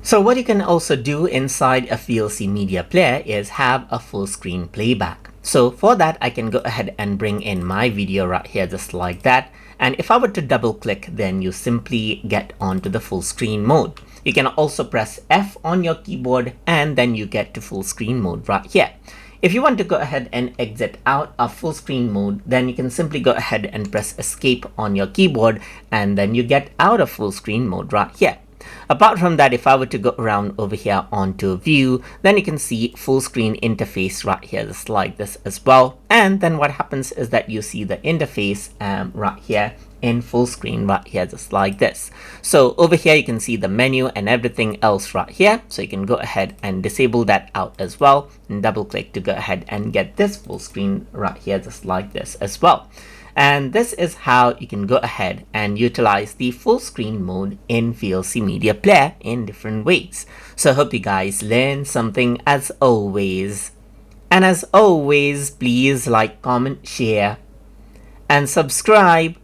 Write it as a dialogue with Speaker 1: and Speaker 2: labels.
Speaker 1: So what you can also do inside a VLC Media Player is have a full screen playback. So for that, I can go ahead and bring in my video right here, just like that. And if I were to double click, then you simply get onto the full screen mode. You can also press F on your keyboard and then you get to full screen mode right here. If you want to go ahead and exit out of full screen mode, then you can simply go ahead and press escape on your keyboard and then you get out of full screen mode right here. Apart from that, if I were to go around over here onto view, then you can see full screen interface right here, just like this as well. And then what happens is that you see the interface right here in full screen right here, just like this. So over here you can see the menu and everything else right here. So you can go ahead and disable that out as well and double click to go ahead and get this full screen right here, just like this as well. And this is how you can go ahead and utilize the full screen mode in VLC Media Player in different ways. So I hope you guys learned something as always. And as always, please like, comment, share, and subscribe.